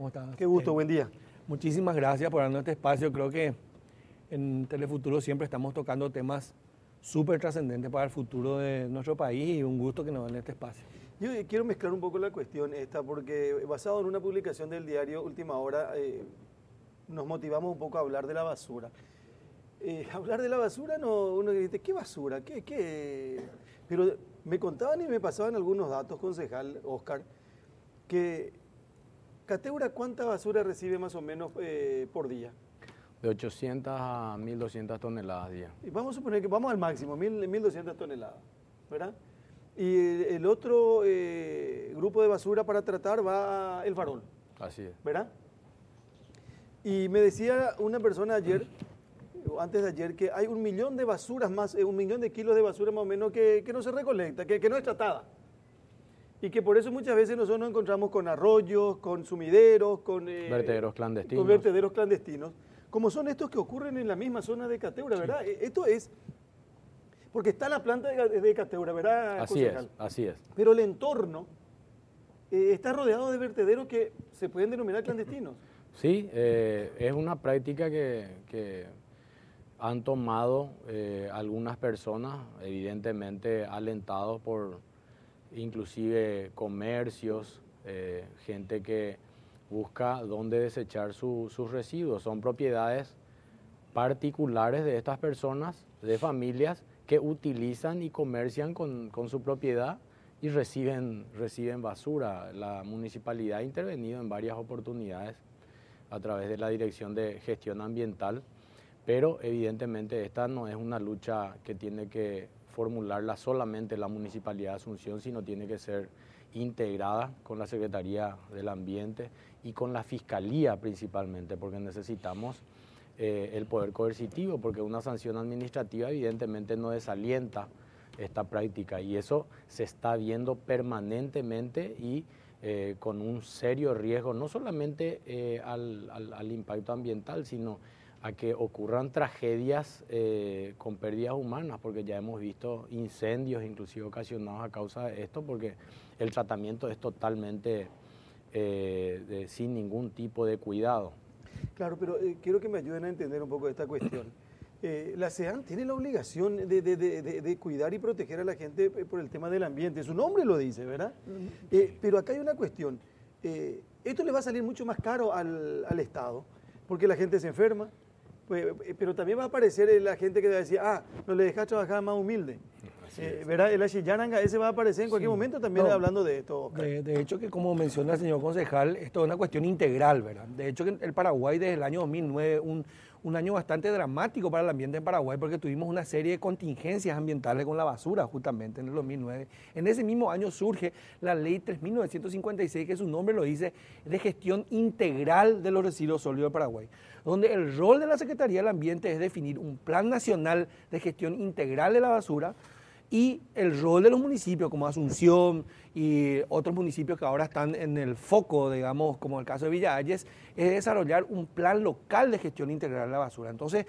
¿Cómo estás? Qué gusto, buen día. Muchísimas gracias por darnos este espacio. Creo que en Telefuturo siempre estamos tocando temas súper trascendentes para el futuro de nuestro país y un gusto que nos den este espacio. Yo quiero mezclar un poco la cuestión esta porque basado en una publicación del diario Última Hora nos motivamos un poco a hablar de la basura. Hablar de la basura, no, uno dice, ¿qué basura? ¿Qué? Pero me contaban y me pasaban algunos datos, concejal Oscar, que Cateura, ¿cuánta basura recibe más o menos por día? De 800 a 1.200 toneladas día. Y vamos a suponer que vamos al máximo, 1.200 toneladas, ¿verdad? Y el otro grupo de basura para tratar va a El Farol. Así es. ¿Verdad? Y me decía una persona ayer, o antes de ayer, que hay 1 millón de basuras más, 1 millón de kilos de basura más o menos que no se recolecta, que no es tratada. Y que por eso muchas veces nosotros nos encontramos con arroyos, con sumideros, con vertederos clandestinos. Con vertederos clandestinos, como son estos que ocurren en la misma zona de Cateura, ¿verdad? Sí. Esto es, porque está la planta de Cateura, ¿verdad, concejal? Así es. Pero el entorno está rodeado de vertederos que se pueden denominar clandestinos. Sí, es una práctica que han tomado algunas personas, evidentemente alentados por inclusive comercios, gente que busca dónde desechar sus residuos. Son propiedades particulares de estas personas, de familias que utilizan y comercian con su propiedad y reciben basura. La municipalidad ha intervenido en varias oportunidades a través de la Dirección de Gestión Ambiental, pero evidentemente esta no es una lucha que tiene que formularla solamente la Municipalidad de Asunción, sino tiene que ser integrada con la Secretaría del Ambiente y con la Fiscalía principalmente, porque necesitamos el poder coercitivo, porque una sanción administrativa evidentemente no desalienta esta práctica y eso se está viendo permanentemente y con un serio riesgo, no solamente al impacto ambiental, sino a que ocurran tragedias con pérdidas humanas, porque ya hemos visto incendios inclusive ocasionados a causa de esto, porque el tratamiento es totalmente sin ningún tipo de cuidado. Claro, pero quiero que me ayuden a entender un poco esta cuestión. La SEAN tiene la obligación de cuidar y proteger a la gente por el tema del ambiente. Su nombre lo dice, ¿verdad? Pero acá hay una cuestión. Esto le va a salir mucho más caro al Estado, porque la gente se enferma, pero también va a aparecer la gente que va a decir, no le dejas trabajar más humilde. ¿Verdad? El Ashiyaranga ese va a aparecer en cualquier momento también hablando de esto, Oscar. De hecho, que como menciona el señor concejal, esto es una cuestión integral, ¿verdad? De hecho, que el Paraguay desde el año 2009, un año bastante dramático para el ambiente en Paraguay, porque tuvimos una serie de contingencias ambientales con la basura justamente en el 2009. En ese mismo año surge la ley 3.956, que su nombre lo dice, de gestión integral de los residuos sólidos de Paraguay, donde el rol de la Secretaría del Ambiente es definir un plan nacional de gestión integral de la basura, y el rol de los municipios como Asunción y otros municipios que ahora están en el foco, digamos, como el caso de Villa Ayes, es desarrollar un plan local de gestión integral de la basura. Entonces,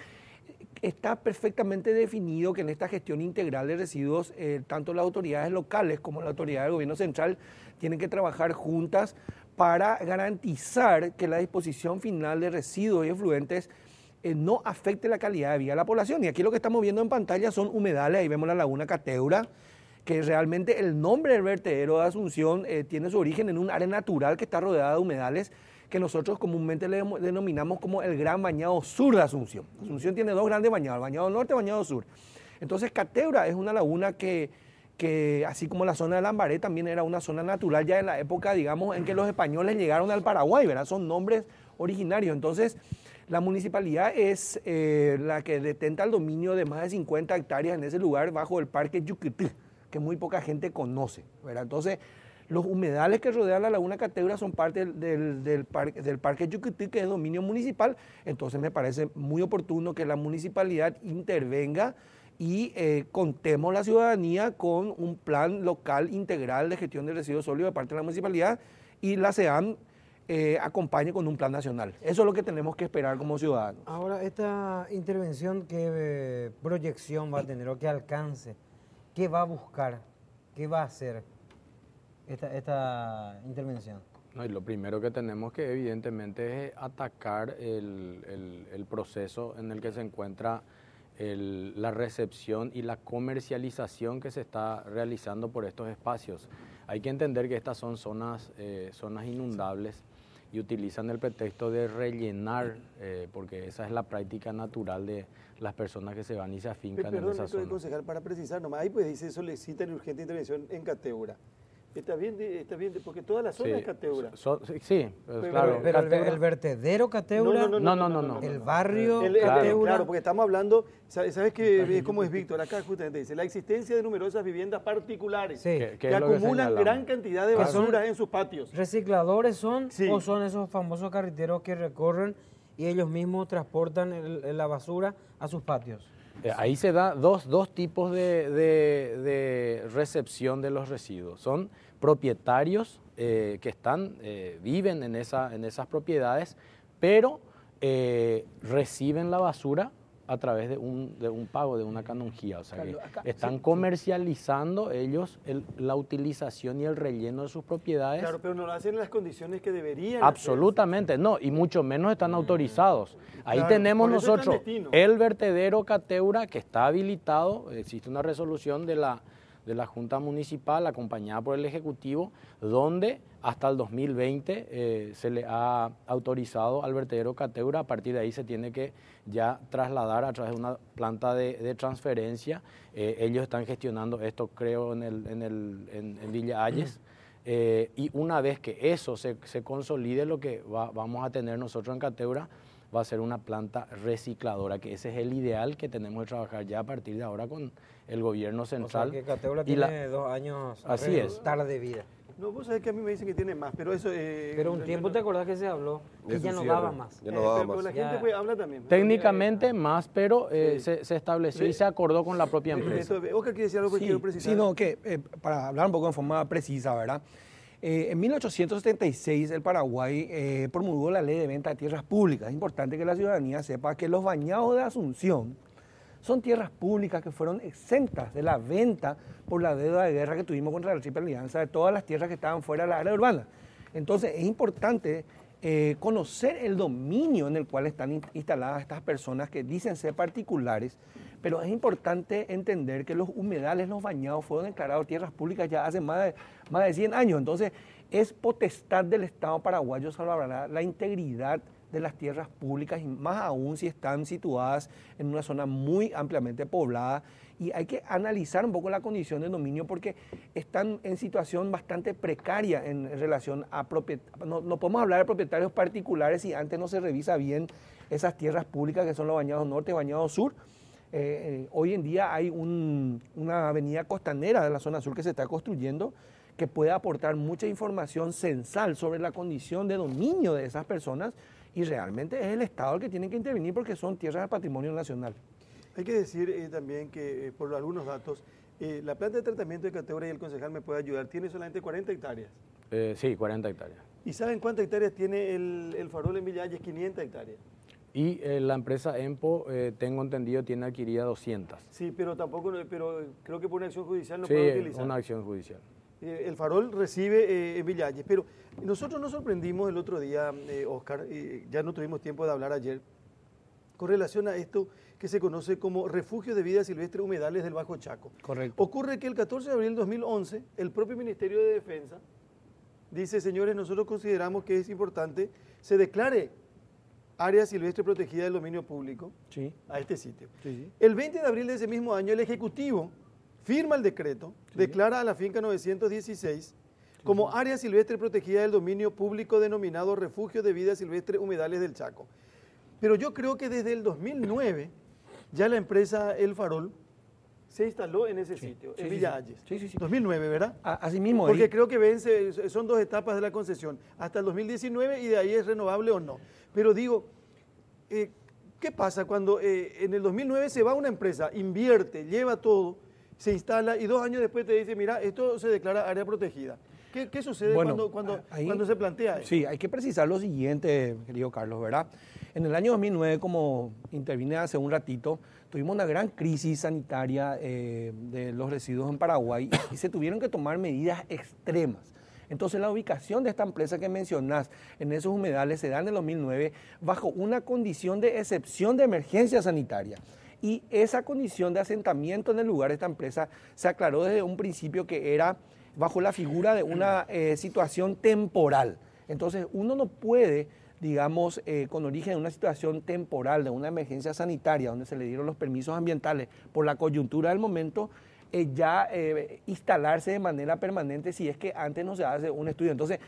está perfectamente definido que en esta gestión integral de residuos, tanto las autoridades locales como la autoridad del gobierno central tienen que trabajar juntas para garantizar que la disposición final de residuos y efluentes no afecte la calidad de vida de la población. Y aquí lo que estamos viendo en pantalla son humedales, ahí vemos la laguna Cateura, que realmente el nombre del vertedero de Asunción tiene su origen en un área natural que está rodeada de humedales, que nosotros comúnmente le denominamos como el Gran Bañado Sur de Asunción. Asunción tiene dos grandes bañados, el Bañado Norte y el Bañado Sur. Entonces Cateura es una laguna que así como la zona de Lambaré también era una zona natural ya en la época, digamos, en que los españoles llegaron al Paraguay, ¿verdad? Son nombres originarios. Entonces, la municipalidad es la que detenta el dominio de más de 50 hectáreas en ese lugar bajo el Parque Yucutí, que muy poca gente conoce, ¿verdad? Entonces, los humedales que rodean la laguna Cateura son parte del Parque Yucutí, que es dominio municipal. Entonces, me parece muy oportuno que la municipalidad intervenga y contemos la ciudadanía con un plan local integral de gestión de residuos sólidos de parte de la municipalidad y la SEAN acompañe con un plan nacional. Eso es lo que tenemos que esperar como ciudadanos. Ahora, esta intervención, ¿qué proyección va a tener o qué alcance? ¿Qué va a buscar? ¿Qué va a hacer esta intervención? No, y lo primero que tenemos que evidentemente es atacar el proceso en el que se encuentra la recepción y la comercialización que se está realizando por estos espacios. Hay que entender que estas son zonas inundables y utilizan el pretexto de rellenar, porque esa es la práctica natural de las personas que se van y se afincan en esa zona. Concejal, para precisar nomás, ahí pues dice solicitan urgente intervención en Cateura. Está bien, porque toda la zona es Cateura. Sí, claro. Pero el vertedero Cateura, No. el barrio Cateura. Claro, porque estamos hablando, ¿sabes qué? ¿Cómo es, Víctor? Acá justamente dice, la existencia de numerosas viviendas particulares que acumulan gran cantidad de basuras en sus patios. ¿Recicladores son o son esos famosos carreteros que recorren y ellos mismos transportan la basura a sus patios? Ahí se da dos tipos de recepción de los residuos. Son propietarios que viven en esas propiedades, pero reciben la basura a través de un pago, de una canonjía. O sea, que están comercializando ellos la utilización y el relleno de sus propiedades. Claro, pero no lo hacen en las condiciones que deberían. Absolutamente, no, y mucho menos están autorizados. Ahí tenemos nosotros el vertedero Cateura, que está habilitado. Existe una resolución de la Junta Municipal acompañada por el Ejecutivo, donde hasta el 2020 se le ha autorizado al vertedero Cateura. A partir de ahí se tiene que ya trasladar a través de una planta de transferencia. Ellos están gestionando esto, creo, en Villa Ayes. Y una vez que eso se consolide, lo que vamos a tener nosotros en Cateura va a ser una planta recicladora, que ese es el ideal que tenemos de trabajar ya a partir de ahora con el gobierno central. O sea que Cateura tiene 2 años tarde de vida. No, vos sabés que a mí me dicen que tiene más, pero eso... pero un tiempo te acordás que se habló que ya no daba más. Ya no daba pero más. la gente pues, habla también. Técnicamente más, pero se estableció y se acordó con la propia empresa. Oscar quiere decir algo que quiero precisar. Sí, no, que para hablar un poco de forma precisa, ¿verdad? En 1876 el Paraguay promulgó la ley de venta de tierras públicas. Es importante que la ciudadanía sepa que los bañados de Asunción son tierras públicas que fueron exentas de la venta por la deuda de guerra que tuvimos contra la Triple Alianza de todas las tierras que estaban fuera de la área urbana. Entonces es importante conocer el dominio en el cual están instaladas estas personas que dicen ser particulares, pero es importante entender que los humedales, los bañados, fueron declarados tierras públicas ya hace más de 100 años. Entonces es potestad del Estado paraguayo salvaguardar la integridad de las tierras públicas, y más aún si están situadas en una zona muy ampliamente poblada. Y hay que analizar un poco la condición de dominio porque están en situación bastante precaria en relación a propietarios. No podemos hablar de propietarios particulares si antes no se revisa bien esas tierras públicas que son los bañados norte y bañados sur. Hoy en día hay una avenida costanera de la zona sur que se está construyendo que puede aportar mucha información censal sobre la condición de dominio de esas personas, y realmente es el Estado el que tiene que intervenir porque son tierras del patrimonio nacional. Hay que decir también que, por algunos datos, la planta de tratamiento de Cateura, y el concejal me puede ayudar, tiene solamente 40 hectáreas. Sí, 40 hectáreas. ¿Y saben cuántas hectáreas tiene el farol en Villa Ayes? 500 hectáreas. Y la empresa EMPO, tengo entendido, tiene adquirida 200. Sí, pero creo que por una acción judicial no puede puede utilizar. Sí, una acción judicial. El farol recibe en Villa Ayes, pero nosotros nos sorprendimos el otro día, Oscar, ya no tuvimos tiempo de hablar ayer, con relación a esto que se conoce como Refugio de Vida Silvestre Humedales del Bajo Chaco. Correcto. Ocurre que el 14 de abril de 2011, el propio Ministerio de Defensa dice, señores, nosotros consideramos que es importante se declare área silvestre protegida del dominio público a este sitio. Sí. El 20 de abril de ese mismo año, el Ejecutivo firma el decreto, declara a la finca 916 como área silvestre protegida del dominio público denominado Refugio de Vida Silvestre Humedales del Chaco. Pero yo creo que desde el 2009 ya la empresa El Farol se instaló en ese sitio, en Villa Ayes. Sí. 2009, ¿verdad? Así mismo. Porque creo que vence, son 2 etapas de la concesión, hasta el 2019 y de ahí es renovable o no. Pero digo, ¿qué pasa cuando en el 2009 se va una empresa, invierte, lleva todo, se instala y 2 años después te dice, mira, esto se declara área protegida? ¿Qué sucede cuando se plantea eso? Sí, hay que precisar lo siguiente, querido Carlos, ¿verdad? En el año 2009, como intervine hace un ratito, tuvimos una gran crisis sanitaria de los residuos en Paraguay y se tuvieron que tomar medidas extremas. Entonces la ubicación de esta empresa que mencionás en esos humedales se da en el 2009 bajo una condición de excepción de emergencia sanitaria. Y esa condición de asentamiento en el lugar de esta empresa se aclaró desde un principio que era bajo la figura de una situación temporal. Entonces uno no puede, digamos, con origen en una situación temporal de una emergencia sanitaria donde se le dieron los permisos ambientales por la coyuntura del momento, instalarse de manera permanente si es que antes no se hace un estudio. Entonces,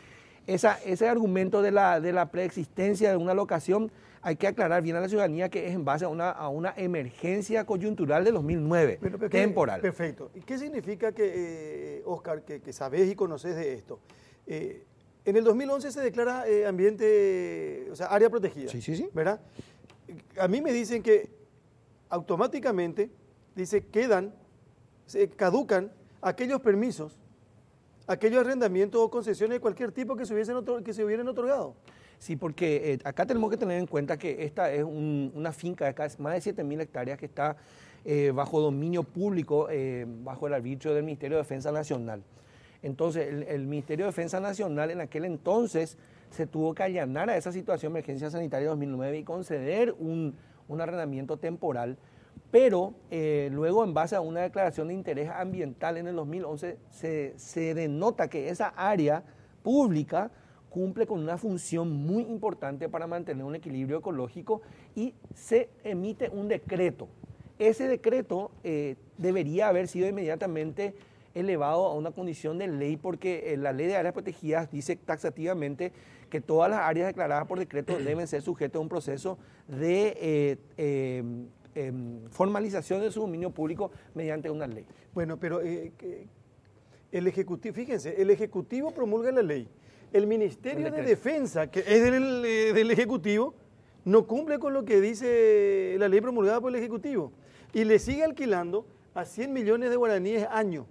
ese argumento de la preexistencia de una locación hay que aclarar bien a la ciudadanía que es en base a una emergencia coyuntural de 2009, temporal. Perfecto. ¿Y qué significa que, Oscar, que sabés y conoces de esto? En el 2011 se declara ambiente, o sea, área protegida. Sí. ¿Verdad? A mí me dicen que automáticamente, caducan aquellos permisos, aquellos arrendamientos o concesiones de cualquier tipo que se hubieran otorgado. Sí, porque acá tenemos que tener en cuenta que esta es una finca de más de 7.000 hectáreas que está bajo dominio público, bajo el arbitrio del Ministerio de Defensa Nacional. Entonces, el Ministerio de Defensa Nacional en aquel entonces se tuvo que allanar a esa situación de emergencia sanitaria 2009 y conceder un arrendamiento temporal, pero luego en base a una declaración de interés ambiental en el 2011 se denota que esa área pública cumple con una función muy importante para mantener un equilibrio ecológico y se emite un decreto. Ese decreto debería haber sido inmediatamente elevado a una condición de ley porque la ley de áreas protegidas dice taxativamente que todas las áreas declaradas por decreto deben ser sujetas a un proceso de formalización de su dominio público mediante una ley. Bueno, pero el Ejecutivo, fíjense, el Ejecutivo promulga la ley. El Ministerio de Defensa, que es del Ejecutivo, no cumple con lo que dice la ley promulgada por el Ejecutivo y le sigue alquilando a 100 millones de guaraníes año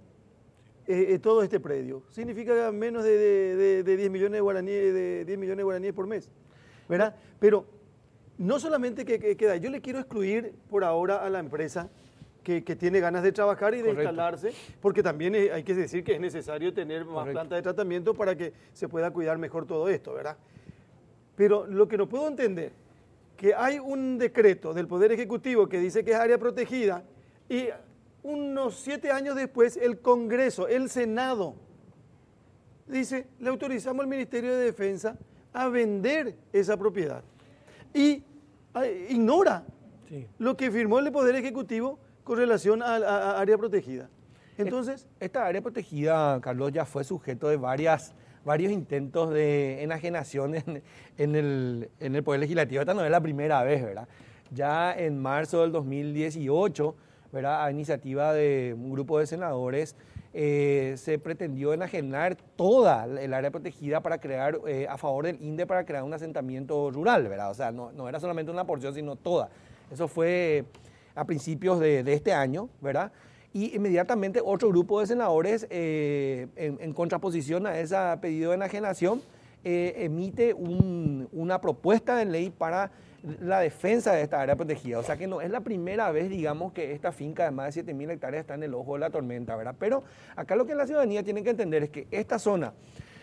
todo este predio. Significa menos de 10 millones de guaraníes por mes, ¿verdad? Pero no solamente que queda, yo le quiero excluir por ahora a la empresa que tiene ganas de trabajar y de instalarse, porque también hay que decir que es necesario tener más plantas de tratamiento para que se pueda cuidar mejor todo esto, ¿verdad? Pero lo que no puedo entender, que hay un decreto del Poder Ejecutivo que dice que es área protegida y unos 7 años después el Congreso, el Senado, dice, le autorizamos al Ministerio de Defensa a vender esa propiedad y ignora lo que firmó el Poder Ejecutivo con relación a área protegida. Entonces, esta área protegida, Carlos, ya fue sujeto de varios intentos de enajenación en el Poder Legislativo. Esta no es la primera vez, ¿verdad? Ya en marzo del 2018, ¿verdad?, a iniciativa de un grupo de senadores, se pretendió enajenar toda el área protegida para crear, a favor del INDE, para crear un asentamiento rural, ¿verdad? O sea, no era solamente una porción, sino toda. Eso fue a principios de este año, ¿verdad? Y inmediatamente otro grupo de senadores, en contraposición a ese pedido de enajenación, emite una propuesta de ley para la defensa de esta área protegida. O sea que no es la primera vez, digamos, que esta finca de más de 7.000 hectáreas está en el ojo de la tormenta, ¿verdad? Pero acá lo que la ciudadanía tiene que entender es que esta zona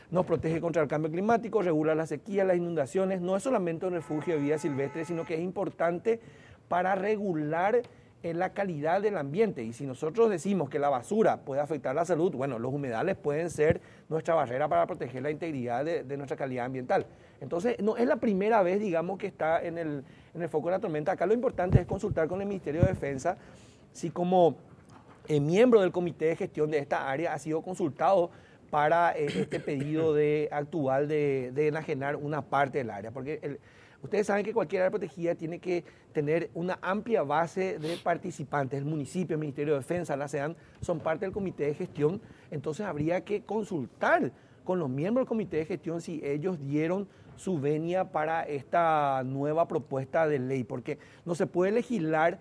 nos protege contra el cambio climático, regula la sequía, las inundaciones, no es solamente un refugio de vida silvestre, sino que es importante para regular la calidad del ambiente. Y si nosotros decimos que la basura puede afectar la salud, bueno, los humedales pueden ser nuestra barrera para proteger la integridad de nuestra calidad ambiental. Entonces, no es la primera vez, digamos, que está en el foco de la tormenta. Acá lo importante es consultar con el Ministerio de Defensa si como miembro del comité de gestión de esta área ha sido consultado para este pedido actual de enajenar una parte del área. Porque ustedes saben que cualquier área protegida tiene que tener una amplia base de participantes. El municipio, el Ministerio de Defensa, la SEAN, son parte del comité de gestión. Entonces habría que consultar con los miembros del comité de gestión si ellos dieron su venia para esta nueva propuesta de ley. Porque no se puede legislar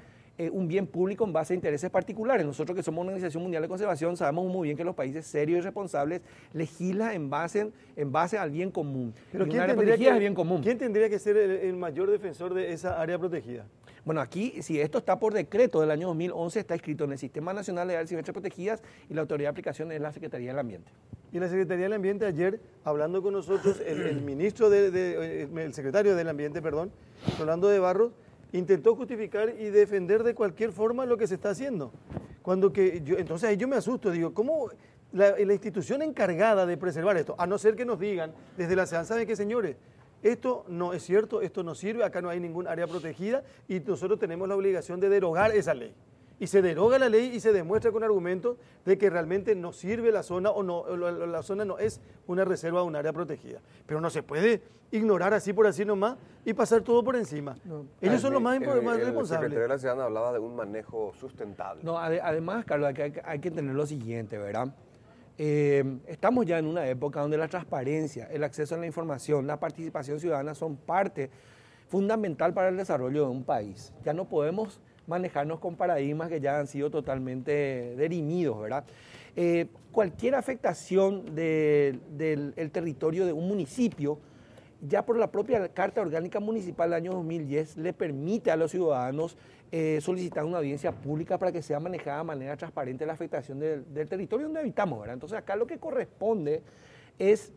un bien público en base a intereses particulares. Nosotros que somos una organización mundial de conservación sabemos muy bien que los países serios y responsables legislan en base al bien común. Pero ¿quién tendría que ser el mayor defensor de esa área protegida? Bueno, aquí, si esto está por decreto del año 2011, está escrito en el Sistema Nacional de Áreas Silvestres Protegidas y la autoridad de aplicación es la Secretaría del Ambiente. Y en la Secretaría del Ambiente ayer, hablando con nosotros, el ministro, el secretario del Ambiente, perdón, Rolando de Barros, intentó justificar y defender de cualquier forma lo que se está haciendo. Entonces ahí yo me asusto, digo, ¿cómo la institución encargada de preservar esto, a no ser que nos digan desde la SEAN, ¿saben qué, señores? Esto no es cierto, esto no sirve, acá no hay ningún área protegida y nosotros tenemos la obligación de derogar esa ley. Y se deroga la ley y se demuestra con argumentos de que realmente no sirve la zona o no, la zona no es una reserva o un área protegida. Pero no se puede ignorar así por así nomás y pasar todo por encima. No. Ellos son los más responsables. El secretario de la Ciudad hablaba de un manejo sustentable. No, además, Carlos, hay que entender lo siguiente, ¿verdad? Estamos ya en una época donde la transparencia, el acceso a la información, la participación ciudadana son parte fundamental para el desarrollo de un país. Ya no podemos manejarnos con paradigmas que ya han sido totalmente dirimidos, ¿verdad? Cualquier afectación del territorio de un municipio, ya por la propia Carta Orgánica Municipal del año 2010, le permite a los ciudadanos solicitar una audiencia pública para que sea manejada de manera transparente la afectación del territorio donde habitamos, ¿verdad? Entonces acá lo que corresponde es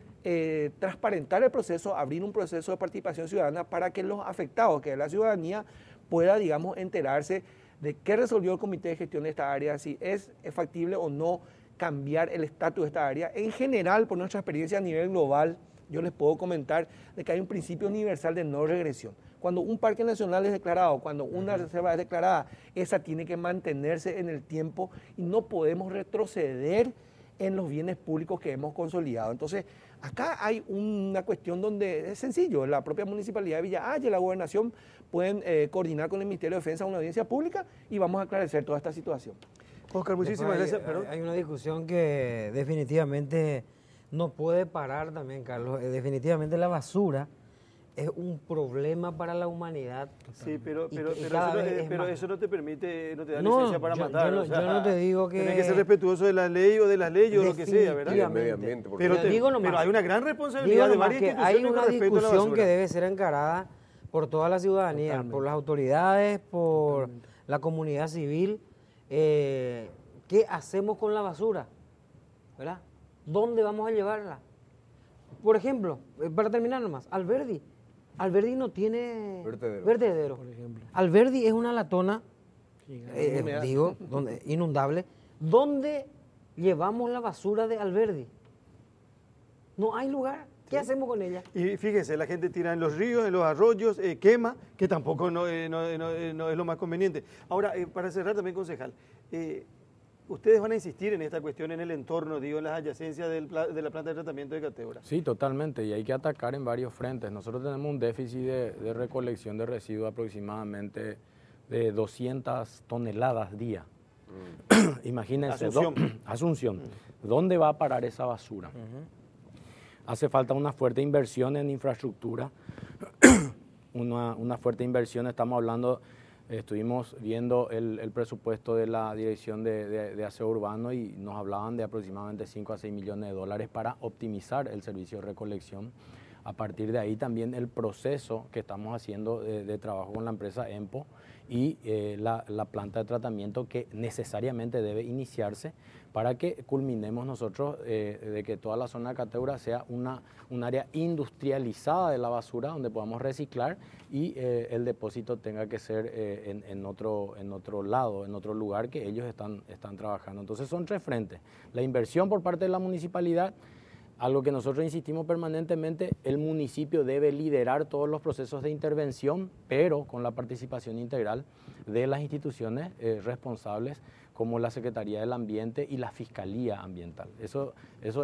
transparentar el proceso, abrir un proceso de participación ciudadana para que los afectados, que es la ciudadanía, pueda, digamos, enterarse de qué resolvió el Comité de Gestión de esta área, si es factible o no cambiar el estatus de esta área. En general, por nuestra experiencia a nivel global, yo les puedo comentar de que hay un principio universal de no regresión. Cuando un parque nacional es declarado, cuando una reserva es declarada, esa tiene que mantenerse en el tiempo y no podemos retroceder en los bienes públicos que hemos consolidado. Entonces, acá hay una cuestión donde es sencillo, la propia Municipalidad de Villa Haya y la Gobernación pueden coordinar con el Ministerio de Defensa una audiencia pública y vamos a aclarecer toda esta situación. Oscar, muchísimas gracias. Hay una discusión que definitivamente no puede parar también, Carlos. Definitivamente la basura es un problema para la humanidad. Sí, pero eso no te permite, no te da licencia para matar. Yo no te digo que... Tienes que ser respetuoso de la ley o de las leyes o lo que sea, ¿verdad? Del medio ambiente. Pero hay una gran responsabilidad de varias instituciones. Hay una discusión que debe ser encarada por toda la ciudadanía, totalmente, por las autoridades, por totalmente la comunidad civil. ¿Qué hacemos con la basura? ¿Verdad? ¿Dónde vamos a llevarla? Por ejemplo, para terminar nomás, Alberdi no tiene vertedero. Por ejemplo. Alberdi es una latona, inundable. ¿Dónde llevamos la basura de Alberdi? No hay lugar. ¿Qué hacemos con ella? Y fíjese, la gente tira en los ríos, en los arroyos, quema, que tampoco no es lo más conveniente. Ahora, para cerrar también, concejal, ¿ustedes van a insistir en esta cuestión en el entorno, digo, en las adyacencias de la planta de tratamiento de Cateura? Sí, totalmente, y hay que atacar en varios frentes. Nosotros tenemos un déficit de recolección de residuos aproximadamente de 200 toneladas día. Imagínense, Asunción. ¿Dónde va a parar esa basura? Hace falta una fuerte inversión en infraestructura, una fuerte inversión, estamos hablando... Estuvimos viendo el presupuesto de la Dirección de Aseo Urbano y nos hablaban de aproximadamente 5 a 6 millones de dólares para optimizar el servicio de recolección. A partir de ahí también el proceso que estamos haciendo de trabajo con la empresa EMPO y la planta de tratamiento que necesariamente debe iniciarse para que culminemos nosotros de que toda la zona de Cateura sea un área industrializada de la basura donde podamos reciclar y el depósito tenga que ser en otro lado, en otro lugar que ellos están trabajando. Entonces son tres frentes. La inversión por parte de la municipalidad, algo que nosotros insistimos permanentemente, el municipio debe liderar todos los procesos de intervención, pero con la participación integral de las instituciones responsables como la Secretaría del Ambiente y la Fiscalía Ambiental. Eso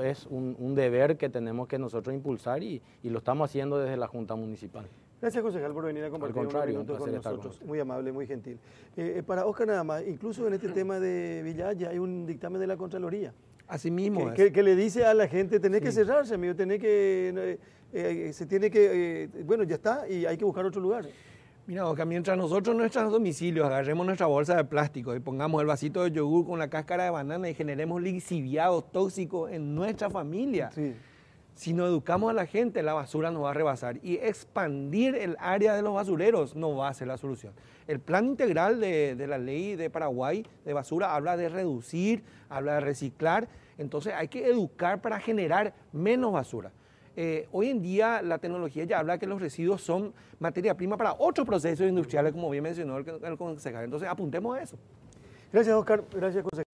es un deber que tenemos que nosotros impulsar y lo estamos haciendo desde la Junta Municipal. Gracias, concejal, por venir a compartir unos minutos con nosotros. Muy amable, muy gentil. Para Oscar nada más, incluso en este tema de Villa Haya hay un dictamen de la Contraloría. Así mismo que le dice a la gente, tenés que cerrarse, amigo, bueno, ya está, y hay que buscar otro lugar. Mira, Oscar, mientras nosotros en nuestros domicilios agarremos nuestra bolsa de plástico y pongamos el vasito de yogur con la cáscara de banana y generemos lixiviados tóxicos en nuestra familia, sí, si no educamos a la gente, la basura nos va a rebasar. Y expandir el área de los basureros no va a ser la solución. El plan integral de la ley de Paraguay de basura habla de reducir, habla de reciclar. Entonces hay que educar para generar menos basura. Hoy en día la tecnología ya habla que los residuos son materia prima para otros procesos industriales, como bien mencionó el concejal. Entonces apuntemos a eso. Gracias, Oscar. Gracias, concejal.